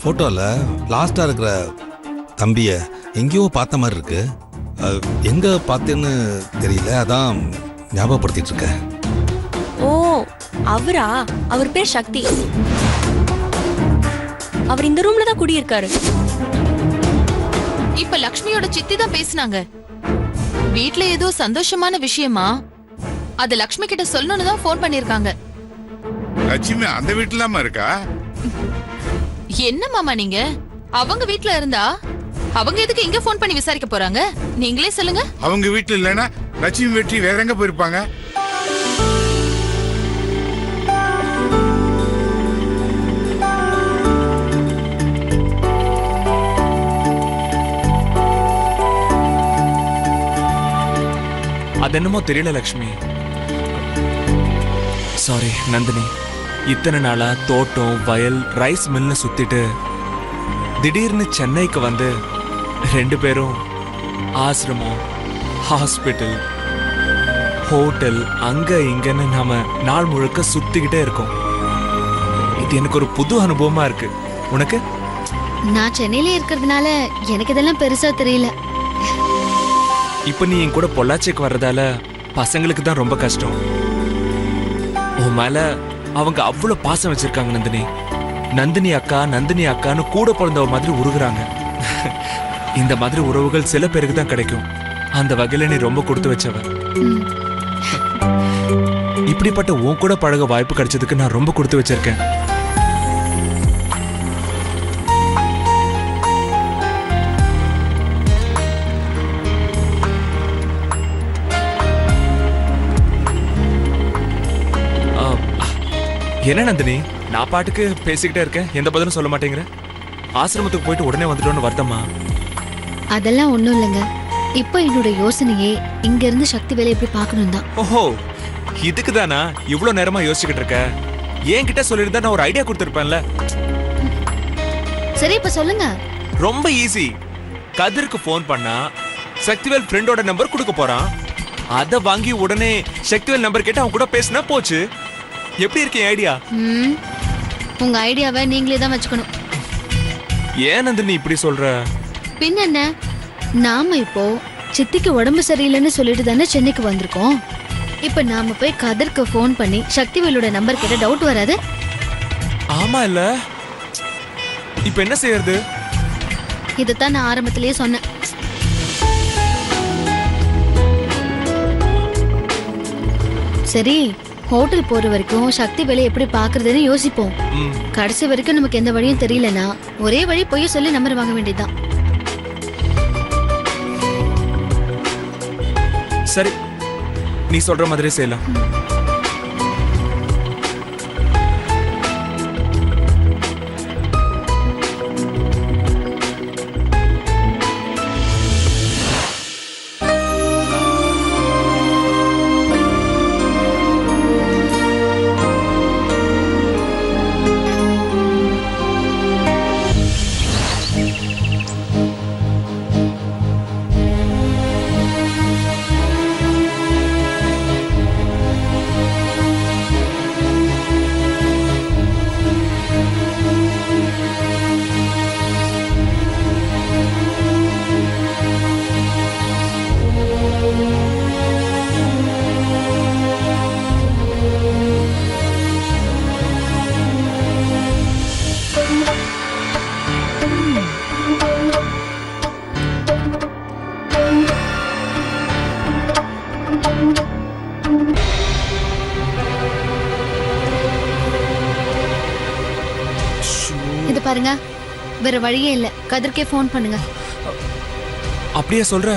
போட்டோல லாஸ்டா இருக்கிற தம்பிய எங்கேயோ பார்த்த மாதிரி இருக்கு. எங்க பார்த்தேன்னு தெரியல, அதான் ஞாபகப்படுத்திட்டு இருக்கேன். ஓ அவரா? அவர் பேர் சக்தி. அவர் இந்த ரூம்ல தான் குடியிருக்காரு. இப்ப லக்ஷ்மியோட சித்தி தான் பேசினாங்க. வீட்ல ஏதோ சந்தோஷமான விஷயமா, அது லக்ஷ்மி கிட்ட சொல்லணும்னு தான் போன் பண்ணிருக்காங்க. லட்சுமி அந்த வீட்டுல இருக்கா? என்ன மாமா நீங்க? அவங்க வீட்ல இருந்தா அவங்க எதுக்கு இங்க போன் பண்ணி விசாரிக்க போறாங்க? நீங்களே சொல்லுங்க. அவங்க வீட்டுல இல்லனா லட்சுமி வெற்றி வேற எங்க போயிருப்பாங்க? அது என்னமோ தெரியல லக்ஷ்மி. சாரி நந்தினி, இத்தனை நாளா தோட்டம் வயல் ரைஸ் மில்னு சுத்திட்டு திடீர்னு சென்னைக்கு வந்து 2 பேரும் ஆசிரமம் ஹாஸ்பிட்டல் ஹோட்டல் அங்க இங்கன்னு நாம நாள் முழுக்க சுத்திக்கிட்டே இருக்கோம். இது எனக்கு ஒரு புது அனுபவமா இருக்கு. உனக்கு? நான் சென்னையில இருக்கிறதுனால எனக்கு இதெல்லாம் பெருசா தெரியல. இப்ப நீ என் கூட பொள்ளாச்சிக்கு வர்றதால பசங்களுக்கு தான் ரொம்ப கஷ்டம். உன் மேல அவங்க அவ்வளவு பாசம் வச்சிருக்காங்க நந்தினி. நந்தினி அக்கா நந்தினி அக்கான்னு கூட பிறந்தவ மாதிரி உருகுறாங்க. இந்த மாதிரி உறவுகள் சில பேருக்கு தான் கிடைக்கும். அந்த வகையில நீ ரொம்ப கொடுத்து வச்சவ. இப்படிப்பட்ட உன் கூட பழக வாய்ப்பு கிடைச்சதுக்கு நான் ரொம்ப கொடுத்து வச்சிருக்கேன். என்ன நந்தினி, நான் பாட்டுக்கு பேசிக்கிட்டே இருக்கேன், எந்த பதிலும் சொல்ல மாட்டேங்கிற? ஆசிரமத்துக்கு போயிட்டு உடனே வந்துட்டோன்னு வருத்தமா? அதெல்லாம் ஒண்ணும் இல்லைங்க. இப்ப என்னோட யோசனையே இங்க இருந்து சக்தி வேலை எப்படி பார்க்கணும் தான். ஓஹோ, இதுக்கு தானா இவ்வளவு நேரமா யோசிச்சுக்கிட்டு இருக்க? என்கிட்ட சொல்லிருந்தா நான் ஒரு ஐடியா கொடுத்துருப்பேன்ல. சரி இப்ப சொல்லுங்க. ரொம்ப ஈஸி. கதிருக்கு போன் பண்ணா சக்திவேல் ஃப்ரெண்டோட நம்பர் கொடுக்க போறான். அத வாங்கி உடனே சக்திவேல் நம்பர் கேட்டு அவன் கூட பேசினா போச்சு. எப்படி இருக்கு ஐடியா? உங்க ஐடியாவை நீங்களே தான் வச்சுக்கணும். ஏன் நந்தினி இப்படி சொல்ற? பின்ன என்ன, நாம இப்போ சித்திக்கு உடம்பு சரியில்லைன்னு சொல்லிட்டு தானே சென்னைக்கு வந்திருக்கோம். இப்ப நாம போய் கதிர்க்கு போன் பண்ணி சக்திவேலோட நம்பர் கேட்ட டவுட் வராது? ஆமா இல்ல? இப்ப என்ன செய்யறது? இதத்தான் நான் ஆரம்பத்திலேயே சொன்னேன். சரி, ஹோட்டல் போற வரைக்கும் சக்தி வேலை எப்படி பாக்குறதுன்னு யோசிப்போம். கடைசி வரைக்கும் நமக்கு எந்த வழியும் தெரியலனா ஒரே வழி போய் சொல்லி நம்பர் வாங்க வேண்டியதுதான். சரி, நீ சொல்ற மாதிரி செய்யலாம். இது பாருங்க, வேற வழியே இல்ல. கதிர்க்கே போன் பண்ணுங்க. அப்படியே சொல்ற?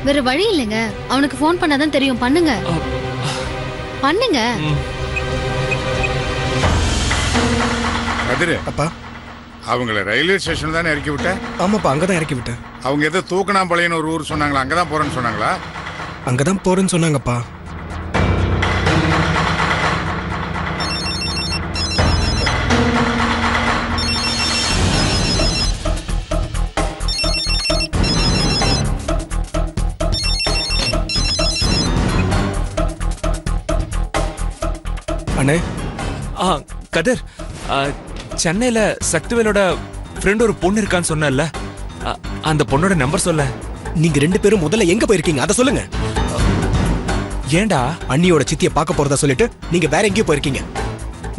வேற வழி இல்லைங்க. அவனுக்கு போன் பண்ணாதான் தெரியும். பண்ணுங்க பண்ணுங்க. கதிரு அப்பா, அவங்கள ரயில்வே ஸ்டேஷன் தானே இறக்கி விட்டேன்? ஆமாப்பா, அங்கதான் இறக்கி விட்டேன். அவங்க ஏதோ தூக்கணாம்பாளையம்னு ஒரு ஊர் சொன்னாங்களா, அங்கதான் போறேன்னு சொன்னாங்களா? அங்கதான் போறேன்னு சொன்னாங்கப்பா. அண்ணே கதிர், சென்னையில சக்திவேலோட ஃப்ரெண்ட் ஒரு பொண்ணு இருக்கான்னு சொன்னல, அந்த பொண்ணோட நம்பர் சொல்ல. நீங்க 2 பேரும் முதல்ல எங்க போயிருக்கீங்க அதை சொல்லுங்க. ஏண்டா? அண்ணியோட சித்தியை பார்க்க போறதா சொல்லிட்டு நீங்க வேற எங்கேயோ போயிருக்கீங்க.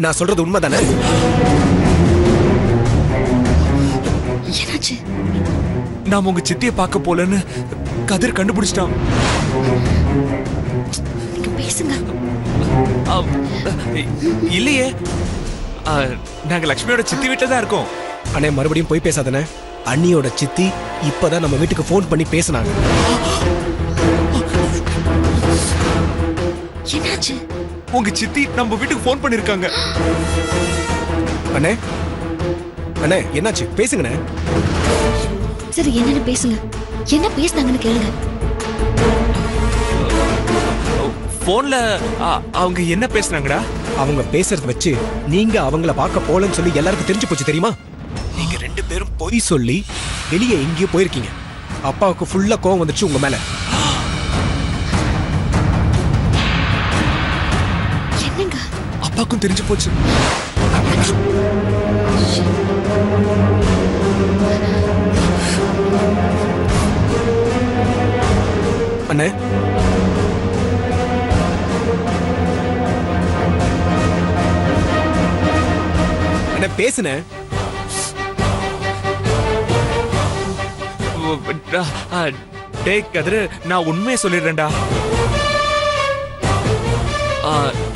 நான் சொல்றது உண்மைதானே? என்னாச்சு? நாம உங்க சித்தியை பார்க்க போலன்னு கதிர் கண்டுபிடிச்சிட்டான். நீங்க பேசுங்க. இல்லையே, நாங்க லக்ஷ்மியோட சித்தி வீட்டுல தான் இருக்கோம். அண்ணே மறுபடியும் போய் பேசாதானே. அண்ணியோட சித்தி இப்பதான் நம்ம வீட்டுக்கு ஃபோன் பண்ணி பேசினாங்க. என்னாச்சு? உங்க சித்தி நம்ம வீட்டுக்கு ஃபோன் பண்ணிருக்காங்க. அண்ணே அண்ணே என்னாச்சு பேசுங்கண்ணே. சரி என்னன்னு பேசுங்க. என்ன பேசுனாங்கன்னு கேளுங்க. போன்ல அவங்க என்ன பேசுனாங்கடா? அவங்க பேசுறத வச்சு நீங்க அவங்கள பார்க்க போலன்னு சொல்லி எல்லாருக்கும் தெரிஞ்சு போச்சு தெரியுமா? நீங்க 2 பேரும் பொய் சொல்லி வெளியே எங்கேயோ போயிருக்கீங்க. அப்பாவுக்கு ஃபுல்லா கோவம் வந்துச்சு உங்க மேல. என்னங்க? அப்பாக்கும் தெரிஞ்சு போச்சு. அண்ணே அண்ணே பேசுனே. டேய் கதிரு, நான் உண்மையை சொல்லிடுறேன்டா.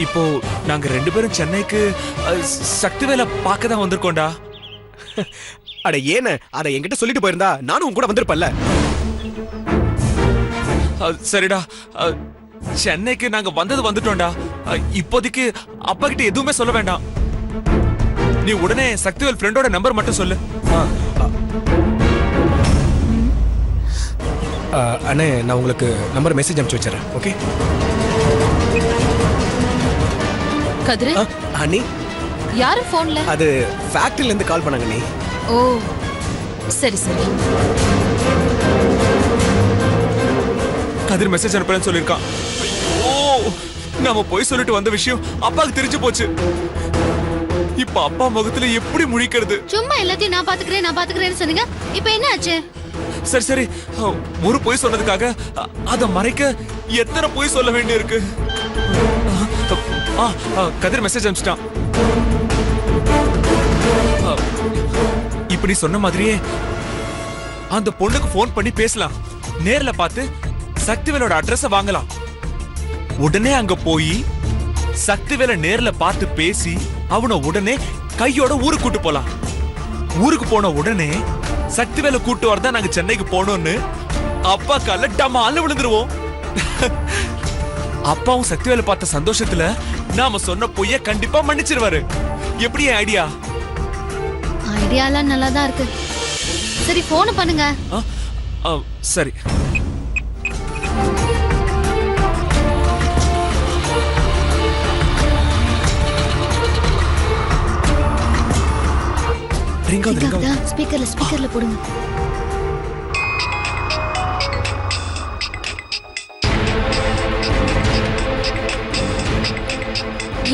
இப்போ நாங்க 2 பேரும் சென்னைக்கு சக்திவேலை பார்க்க தான் வந்திருக்கோம்டா. அட ஏன அதை என்கிட்ட சொல்லிட்டு போயிருந்தா நானும் உன் கூட வந்திருப்பேன்ல. சரிடா, சென்னைக்கு நாங்க வந்துட்டோம்டா. இப்போதைக்கு அப்பா கிட்ட எதுவுமே சொல்ல வேண்டாம். நீ உடனே சக்திவேல் ஃப்ரெண்டோட நம்பர் மட்டும் சொல்லு. அண்ணே நான் உங்களுக்கு நம்பர் மெசேஜ் அனுப்பிச்சு வச்சிடறேன். ஓகே கதிரு, அண்ணி யாரு போன்ல? அது ஃபேக்டரியில இருந்து கால் பண்ணாங்க நீ. ஓ சரி சரி. கதிர் மெசேஜ் அனுப்புறேன்னு சொல்லிருக்கான். ஓ, நாம போய் சொல்லிட்டு வந்த விஷயம் அப்பாவுக்கு தெரிஞ்சு போச்சு. இப்ப அப்பா முகத்துல எப்படி முழிக்கிறது? சும்மா எல்லாத்தையும் நான் பாத்துக்கிறேன்னு சொன்னீங்க. இப்போ என்ன ஆச்சு? சரி சரி, ஒரு பொய் சொன்னதுக்காக அத மறைக்க எத்தனை பொய் சொல்ல வேண்டி இருக்கு. கதிர் மெசேஜ் அனுப்பிச்சிட்டான். இப்படி சொன்ன மாதிரியே அந்த பொண்ணுக்கு போன் பண்ணி பேசலாம். நேர்ல பார்த்து சக்திவேலோட அட்ரஸ் வாங்கலாம். உடனே அங்க போய் சக்திவேலை நேர்ல பார்த்து பேசி அவனை உடனே கையோட ஊருக்கு கூட்டு போலாம். ஊருக்கு போன உடனே சக்திவேலை கூட்டு வரதான் நாங்க சென்னைக்கு போனோம்னு அப்பா கால டமால விழுந்துருவோம். அப்பாவும் சக்திவேலை பார்த்த சந்தோஷத்துல நாம சொன்ன பொய்ய கண்டிப்பா மன்னிச்சிருவாரு. எப்படி ஐடியா? ஐடியாலாம் நல்லா தான் இருக்கு. சரி போன் பண்ணுங்க. சரி. ஸ்பீக்கர்ல போடுங்க.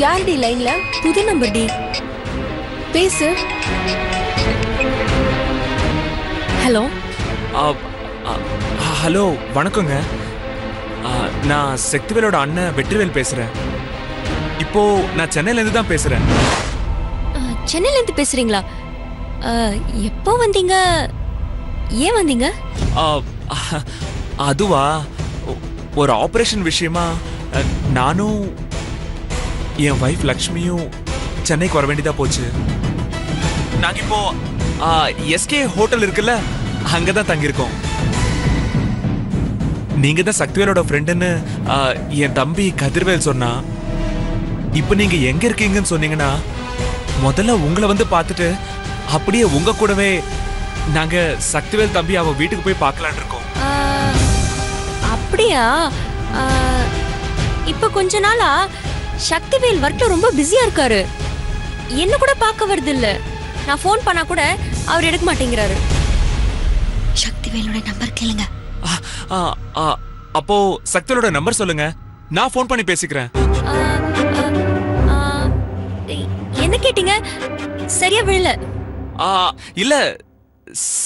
யார் டி லைன்ல? புது நம்பர் டி. பேசு. ஹலோ. ஹலோ வணக்கங்க. நான் சக்திவேலோட அண்ணன் வெற்றிவேல் பேசுறேன். இப்போ நான் சென்னையில இருந்து தான் பேசுறேன். சென்னையில இருந்து பேசுறீங்களா? எப்போ வந்தீங்க? ஏன் வந்தீங்க? அதுவா, ஒரு ஆபரேஷன் விஷயமா நானும் என் வைஃப் லக்ஷ்மியும் சென்னைக்கு வர வேண்டியதா போச்சு. நாங்க இப்போ எஸ்கே ஹோட்டல் இருக்குல்ல, அங்கதான் தங்கியிருக்கோம். நீங்க தான் சக்திவேலோட ஃப்ரெண்டுன்னு என் தம்பி கதிர்வேல் சொன்னா. இப்போ நீங்க எங்க இருக்கீங்கன்னு சொன்னீங்கன்னா முதல்ல உங்களை வந்து பார்த்துட்டு அப்படியே உங்க கூடவே நாங்க சக்திவேல் தம்பி அவ வீட்டுக்கு போய் பார்க்கலான்னு இருக்கோம். அப்படியா? இப்ப கொஞ்ச நாளா சக்திவேல் ஒர்க்ல ரொம்ப பிஸியா இருக்காரு. என்ன கூட பார்க்க வருது இல்ல. நான் ஃபோன் பண்ணா கூட அவர் எடுக்க மாட்டேங்கிறாரு. சக்திவேலோட நம்பர் கேளுங்க. அப்போ சக்திவேலோட நம்பர் சொல்லுங்க, நான் ஃபோன் பண்ணி பேசிக்கிறேன். என்ன கேட்டீங்க? சரியா விழல. இல்ல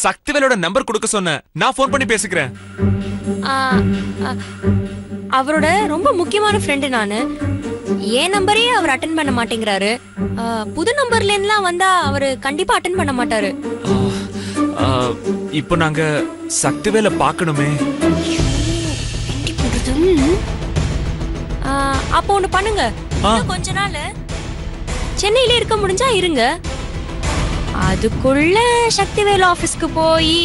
சக்திவேலோட நம்பர் கொடுக்க சொன்னேன், நான் ஃபோன் பண்ணி பேசிக்கிறேன். ஆ, ஆ, அவரோட ரொம்ப முக்கியமான ஃப்ரெண்டு நானு. என் நம்பரே அவர் அட்டென்ட் பண்ண மாட்டேங்கிறாரு. புது நம்பர்ல இருந்துலாம் வந்தா அவர் கண்டிப்பா அட்டென்ட் பண்ண மாட்டாரு. இப்போ நாங்க சக்திவேல பார்க்கணுமே. அப்போ ஒண்ணு பண்ணுங்க, இன்னும் கொஞ்ச நாள் சென்னையில இருக்க முடிஞ்சா இருங்க. அதுக்குள்ள சக்திவேல் ஆபீஸ்க்கு போய்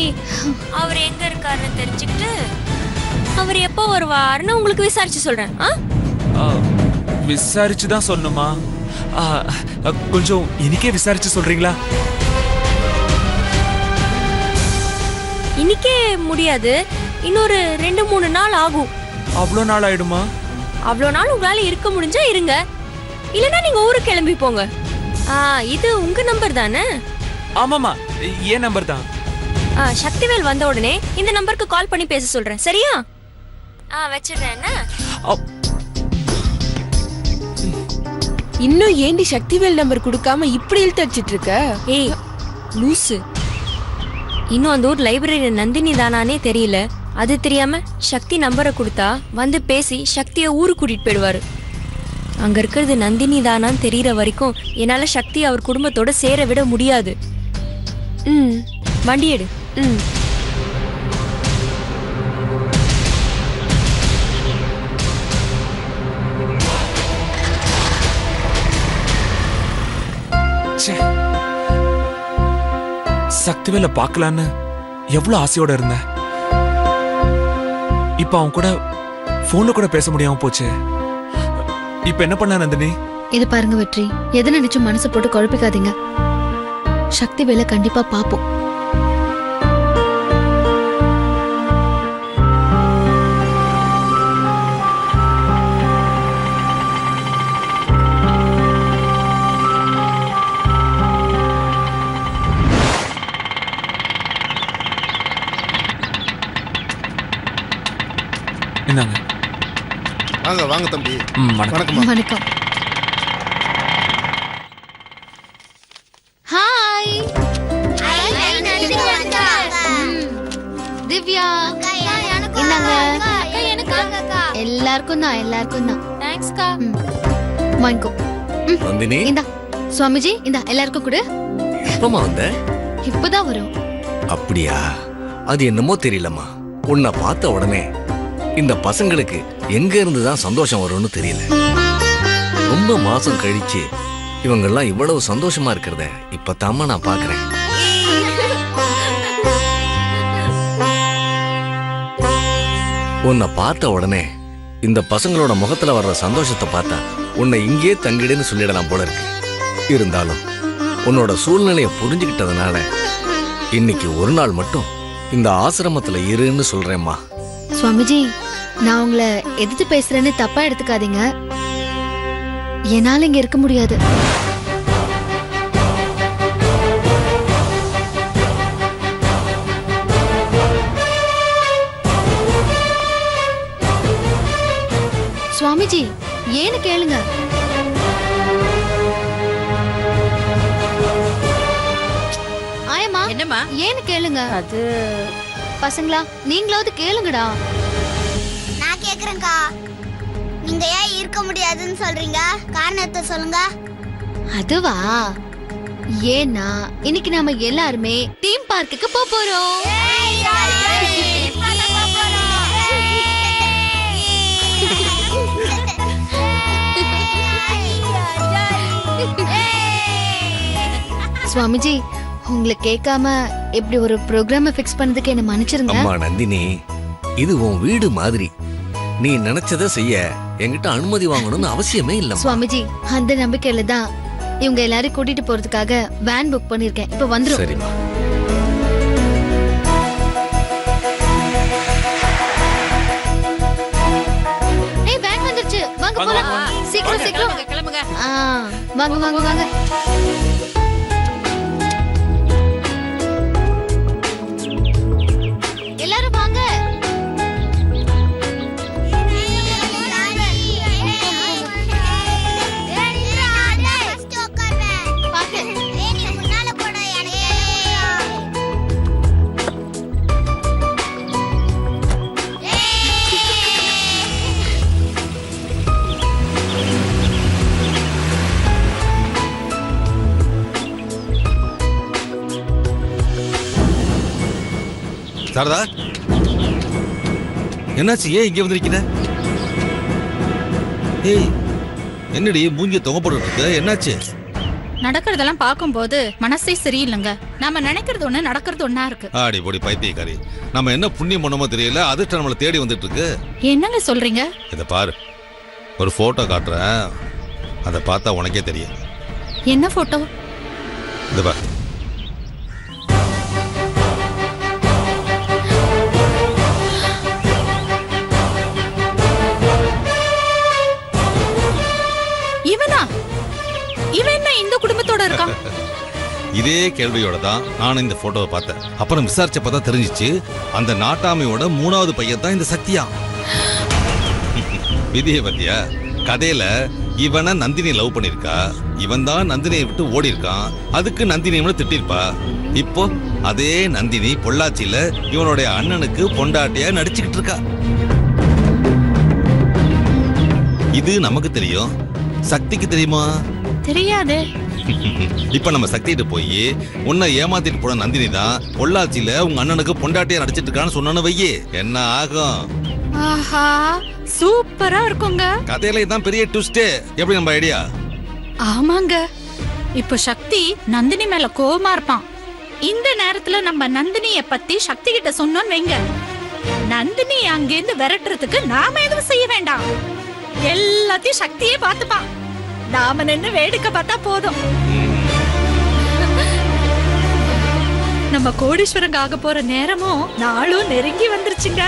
அவர் எங்க இருக்காருன்னு தெரிஞ்சுக்கிட்டு அவர் எப்போ வருவாருன்னு உங்களுக்கு விசாரிச்சு சொல்றேன். விசாரிச்சு தான் சொல்லணுமா? கொஞ்சம் இன்னைக்கே விசாரிச்சு சொல்றீங்களா? இன்னைக்கே முடியாது, இன்னொரு 2-3 நாள் ஆகும். அவ்வளோ நாள் ஆயிடுமா? அவ்வளோ நாள் உங்களால இருக்க முடிஞ்சா இருங்க, இல்லைன்னா நீங்க ஊருக்கு கிளம்பி போங்க. இது உங்க நம்பர் தானே? ஆமாமா, ஏன் நம்பர் தான். சக்திவேல் வந்த உடனே இந்த நம்பருக்கு கால் பண்ணி பேச சொல்றேன், சரியா? வச்சிடுறேன். இன்னும் ஏண்டி சக்திவேல் நம்பர் கொடுக்காம இப்படி இழுத்து அடிச்சிட்டு இருக்க? ஏய் லூசு, இன்னும் அந்த ஊர் லைப்ரரி நந்தினி தானானே தெரியல. அது தெரியாம சக்தி நம்பரை கொடுத்தா வந்து பேசி சக்தியை ஊருக்கு கூட்டிட்டு போயிடுவாரு. அங்க இருக்கிறது நந்தினி தானான்னு தெரியற வரைக்கும் என்னால சக்தி அவர் குடும்பத்தோட சேர விட முடியாது. வண்டி எடு. சக்திவேல பார்க்கலான்னு எவ்வளவு ஆசையோட இருந்த. இப்ப அவன் கூட போன்ல கூட பேச முடியாம போச்சு. இப்ப என்ன பண்ண நந்தினி? இது பாருங்க வெற்றி, எதை நினைச்சு மனசு போட்டு குழப்பிக்காதீங்க. சக்திவேலை கண்டிப்பா பாப்போம். என்னங்க? வாங்க வாங்க தம்பி. வணக்கம். வணக்கம். ஹாய். திவ்யா இந்தாங்க. எல்லாருக்கும் தான், எல்லாருக்கும் தான். தேங்க்ஸ்க்கா. வாங்கிக்கோ. நந்தினி இந்தா சுவாமிஜி, இந்தா எல்லாருக்கும் கொடு. எப்பமா வந்த? இப்பதான் வரும். அப்படியா? அது என்னமோ தெரியலம்மா, உன்னை பார்த்த உடனே இந்த பசங்களுக்கு எங்க இருந்துதான் சந்தோஷம் வரும்னு தெரியல. ரொம்ப மாசம் கழிச்சு இவங்கெல்லாம் இவ்வளவு சந்தோஷமா இருக்கிறத இப்பதாம்மா நான் பாக்குறேன். உன்னை பார்த்த உடனே இந்த பசங்களோட முகத்துல வர்ற சந்தோஷத்தை பார்த்தா உன்னை இங்கே தங்கிடுன்னு சொல்லிடலாம் போல இருக்கு. இருந்தாலும் உன்னோட சூழ்நிலையை புரிஞ்சுக்கிட்டதுனால இன்னைக்கு ஒரு நாள் மட்டும் இந்த ஆசிரமத்துல இருன்னு சொல்றேம்மா. சுவாமிஜி, நான் உங்களை எதிர்த்து பேசுறேன்னு தப்பா எடுத்துக்காதீங்க. என்னால இங்க இருக்க முடியாது. சுவாமிஜி, ஏன்னு கேளுங்க. ஆயம்மா, என்னம்மா? ஏன்னு கேளுங்க. அது பசங்களா, நீங்களாவது கேளுங்கடா. நான் கேக்குறேன்க்கா. நீங்க ஏன் இருக்க முடியாதுன்னு சொல்றீங்க? காரணத்தை சொல்லுங்க. அதுவா, ஏன்னா இன்னைக்கு நாம எல்லாருமே தீம் பார்க்குக்கு போறோம். சுவாமிஜி, உங்களை கேட்காம இப்படி ஒரு ப்ரோக்ராம ஃபிக்ஸ் பண்ணதுக்கு என்ன மன்னிச்சிருங்க. அம்மா நந்தினி, இது உன் வீடு மாதிரி. நீ நினைச்சதை செய்ய என்கிட்ட அனுமதி வாங்கணும்னு அவசியமே இல்ல. சுவாமிஜி, அந்த நம்பிக்கையில தான் இவங்க எல்லாரும் கூட்டிட்டு போறதுக்காக வேன் புக் பண்ணிருக்கேன். இப்ப வந்துரும். சரிம்மா. ஏய், வேன் வந்துருச்சு. வாங்க போலாம். சீக்கிரம் சீக்கிரம் கிளம்புங்க. வாங்க வாங்க வாங்க. எல்லாரும் வாங்க. சாரதா, என்னாச்சு? ஏன் இங்க வந்திருக்கிற? ஏய், என்னடி மூஞ்சிய தொங்க போட்டுட்டு இருக்க? என்னாச்சு? நடக்கிறதெல்லாம் பார்க்கும்போது மனசே சரியில்லைங்க. நாம நினைக்கிறது ஒண்ணு, நடக்கிறது ஒண்ணா இருக்கு. ஆடி போடி பைத்தியக்காரி, நம்ம என்ன புண்ணியம் பண்ணமோ தெரியல, அதிர்ஷ்டம் நம்மளை தேடி வந்துட்டு இருக்கு. என்னங்க சொல்றீங்க? இதை பாரு, ஒரு போட்டோ காட்டுறேன், அதை பார்த்தா உனக்கே தெரியும். என்ன போட்டோ? இது பாரு. இவனா? இவன் என்ன இந்த குடும்பத்தோட இருக்கான்? இதே கேள்வியோட தான் நான் இந்த போட்டோவை பார்த்தேன். அப்புறம் விசாரிச்சப்ப தான் தெரிஞ்சிச்சு, அந்த நாட்டாமையோட 3வது பையன் தான் இந்த சக்தியா. விதியை பத்தியா? கதையில இவனை நந்தினி லவ் பண்ணிருக்கா, இவன் தான் நந்தினியை விட்டு ஓடி இருக்கான், அதுக்கு நந்தினி இவனை திட்டிருப்பா. இப்போ அதே நந்தினி பொள்ளாச்சியில இவனுடைய அண்ணனுக்கு பொண்டாட்டியா நடிச்சுக்கிட்டு இருக்கா. இது நமக்கு தெரியும், சக்திக்கு தெரியுமா? தெரியாதே. இப்ப நம்ம சக்திகிட்ட போய் உன்னை ஏமாத்திட்டு போன நந்தினி தான் பொள்ளாச்சியில உங்க அண்ணனுக்கு பொண்டாட்டியா நடிச்சிட்டு இருக்கான்னு சொன்னு வையே, என்ன ஆகும்? ஆஹா, சூப்பரா இருக்குங்க. கதையில இதான் பெரிய ட்விஸ்டே. எப்படி நம்ம ஐடியா? ஆமாங்க. இப்போ சக்தி நந்தினி மேல கோவமா இருப்பான். இந்த நேரத்துல நம்ம நந்தினிய பத்தி சக்தி கிட்ட சொன்னோன்னு வைங்க, நந்தினி அங்கேருந்து விரட்டுறதுக்கு நாம எதுவும் செய்ய வேண்டாம், எல்லாத்தையும் சக்தியே பார்த்துப்பான். நாம நின்னு வேடிக்கை பார்த்தா போதும். நம்ம கோடீஸ்வரங்க ஆக போற நேரமும் நாளும் நெருங்கி வந்துருச்சுங்க.